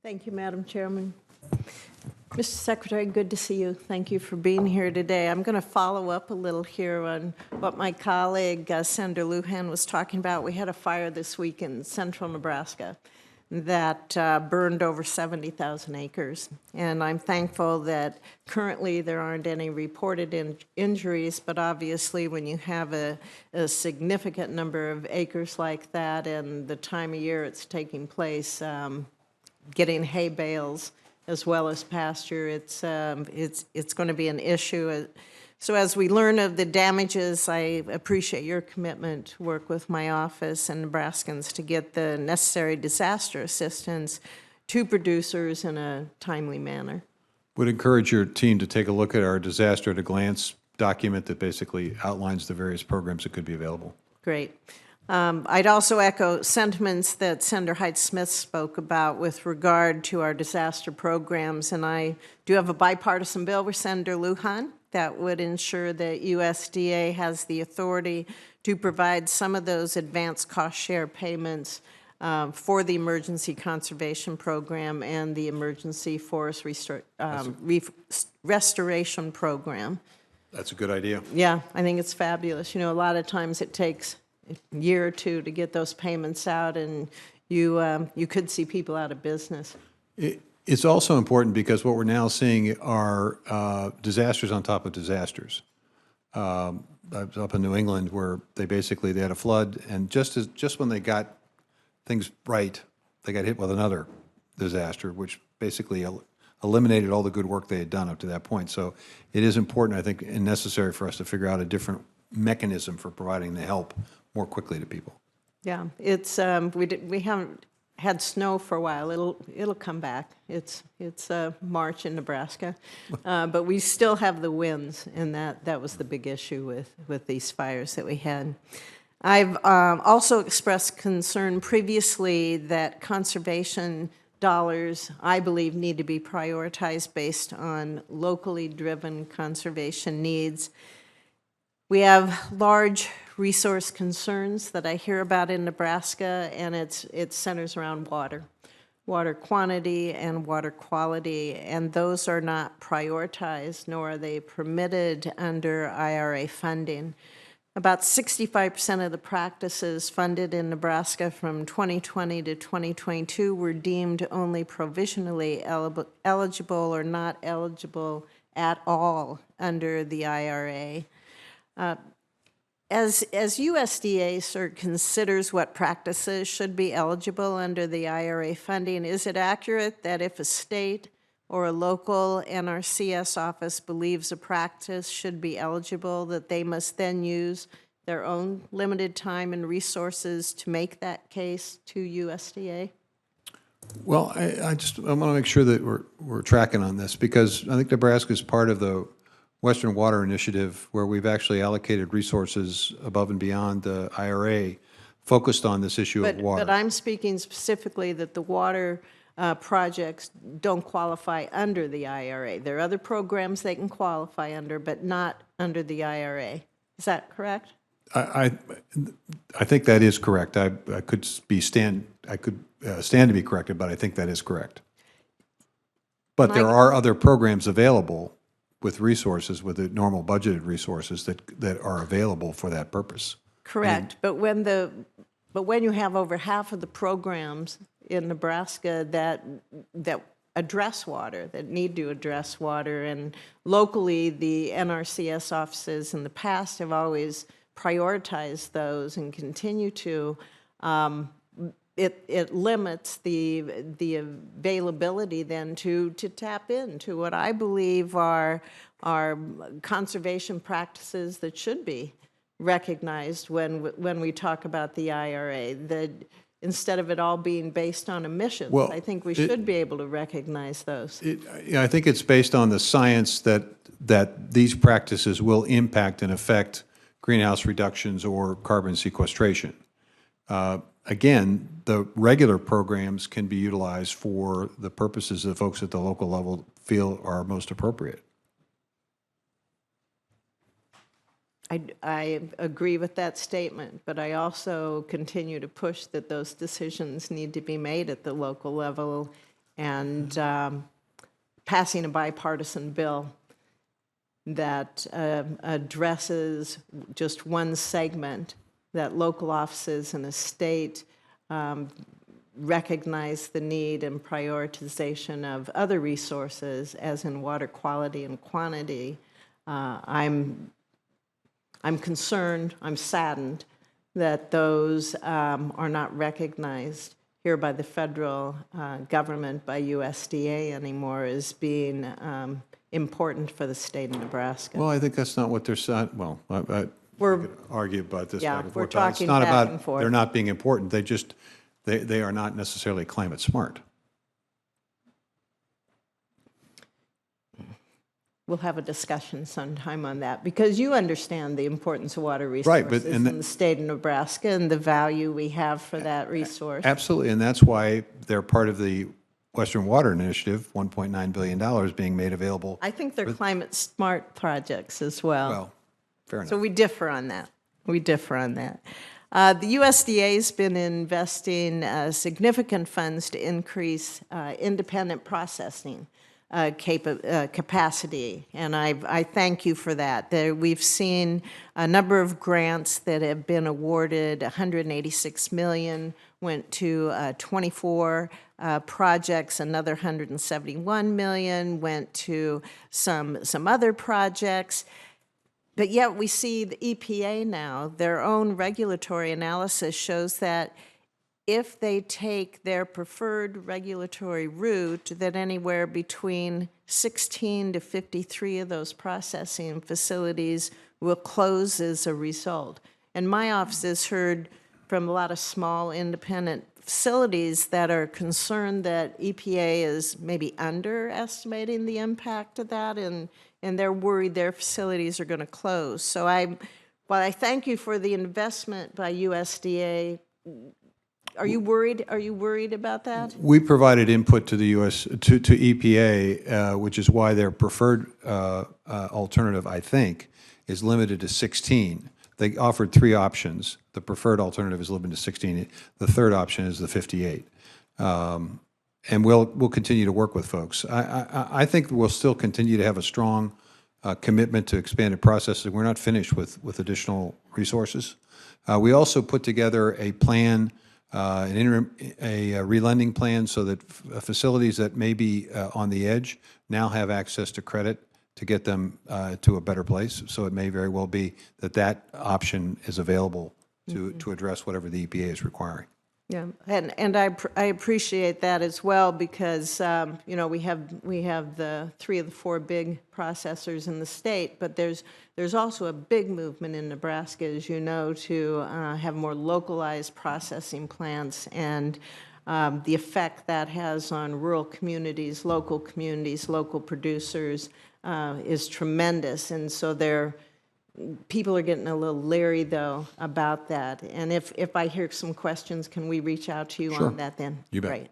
Thank you, Madam Chairman. Mr. Secretary, good to see you. Thank you for being here today. I'm going to follow up a little here on what my colleague, Senator Lujan, was talking about. We had a fire this week in central Nebraska that burned over 70,000 acres. And I'm thankful that currently there aren't any reported injuries, but obviously when you have a significant number of acres like that and the time of year it's taking place, getting hay bales as well as pasture, it's going to be an issue. So as we learn of the damages, I appreciate your commitment to work with my office and Nebraskans to get the necessary disaster assistance to producers in a timely manner. Would encourage your team to take a look at our disaster at a glance document that basically outlines the various programs that could be available. Great. I'd also echo sentiments that Senator Height-Smith spoke about with regard to our disaster programs, and I do have a bipartisan bill with Senator Lujan that would ensure that USDA has the authority to provide some of those advanced cost share payments for the Emergency Conservation Program and the Emergency Forest Restoration Program. That's a good idea. Yeah, I think it's fabulous. You know, a lot of times it takes a year or two to get those payments out, and you could see people out of business. It's also important because what we're now seeing are disasters on top of disasters. I was up in New England where they had a flood, and just when they got things right, they got hit with another disaster, which basically eliminated all the good work they had done up to that point. So it is important, I think, and necessary for us to figure out a different mechanism for providing the help more quickly to people. Yeah, it's we haven't had snow for a while. It'll come back. It's March in Nebraska, but we still have the winds, and that was the big issue with these fires that we had. I've also expressed concern previously that conservation dollars, I believe, need to be prioritized based on locally driven conservation needs. We have large resource concerns that I hear about in Nebraska, and it centers around water quantity and water quality, and those are not prioritized, nor are they permitted under IRA funding. About 65% of the practices funded in Nebraska from 2020 to 2022 were deemed only provisionally eligible or not eligible at all under the IRA. As USDA sort of considers what practices should be eligible under the IRA funding, is it accurate that if a state or a local NRCS office believes a practice should be eligible, that they must then use their own limited time and resources to make that case to USDA? Well, I want to make sure that we're tracking on this, because I think Nebraska is part of the Western Water Initiative, where we've actually allocated resources above and beyond the IRA focused on this issue of water. But I'm speaking specifically that the water projects don't qualify under the IRA. There are other programs they can qualify under, but not under the IRA. Is that correct? I think that is correct. I could stand to be corrected, but I think that is correct. But there are other programs available with resources, with the normal budgeted resources that are available for that purpose. Correct. But when you have over half of the programs in Nebraska that address water, that need to address water, and locally the NRCS offices in the past have always prioritized those and continue to, it limits the availability then to tap into what I believe are conservation practices that should be recognized when we talk about the IRA. That instead of it all being based on emissions, well, I think we should be able to recognize those. I think it's based on the science that these practices will impact and affect greenhouse reductions or carbon sequestration. Again, the regular programs can be utilized for the purposes that folks at the local level feel are most appropriate. I agree with that statement, but I also continue to push that those decisions need to be made at the local level and passing a bipartisan bill that addresses just one segment, that local offices in a state recognize the need and prioritization of other resources, as in water quality and quantity. I'm concerned, I'm saddened that those are not recognized here by the federal government, by USDA anymore, as being important for the state of Nebraska. Well, I think that's not what they're saying. Well, we could argue about this Yeah, back and we're forth. But it's talking not back about and forth. they're not being important. They are not necessarily climate smart. We'll have a discussion sometime on that, because you understand the importance of water Right, resources but- in the state of Nebraska and the value we have for that resource. Absolutely, and that's why they're part of the Western Water Initiative, $1.9 billion being made available. I think they're climate smart projects as well. Well, fair enough. So we differ on that. We differ on that. The USDA has been investing significant funds to increase independent processing capacity, and I thank you for that. We've seen a number of grants that have been awarded. 186 million went to 24 projects. Another 171 million went to some other projects. But yet we see the EPA now, their own regulatory analysis shows that if they take their preferred regulatory route, that anywhere between 16 to 53 of those processing facilities will close as a result. And my office has heard from a lot of small independent facilities that are concerned that EPA is maybe underestimating the impact of that, and they're worried their facilities are going to close. So while I thank you for the investment by USDA, are you worried? Are you worried about that? We provided input to the to EPA, which is why their preferred alternative, I think, is limited to 16. They offered 3 options. The preferred alternative is limited to 16. The third option is the 58. And we'll continue to work with folks. I think we'll still continue to have a strong commitment to expanded processing. We're not finished with additional resources. We also put together a plan, a relending plan, so that facilities that may be on the edge now have access to credit to get them to a better place. So it may very well be that option is available to address whatever the EPA is requiring. Yeah, and I appreciate that as well, because you know, we have the 3 of the 4 big processors in the state, but there's also a big movement in Nebraska, as you know, to have more localized processing plants, and the effect that has on rural communities, local producers is tremendous, and so people are getting a little leery, though, about that. And if I hear some questions, can we reach out to you on that then? You bet. Great.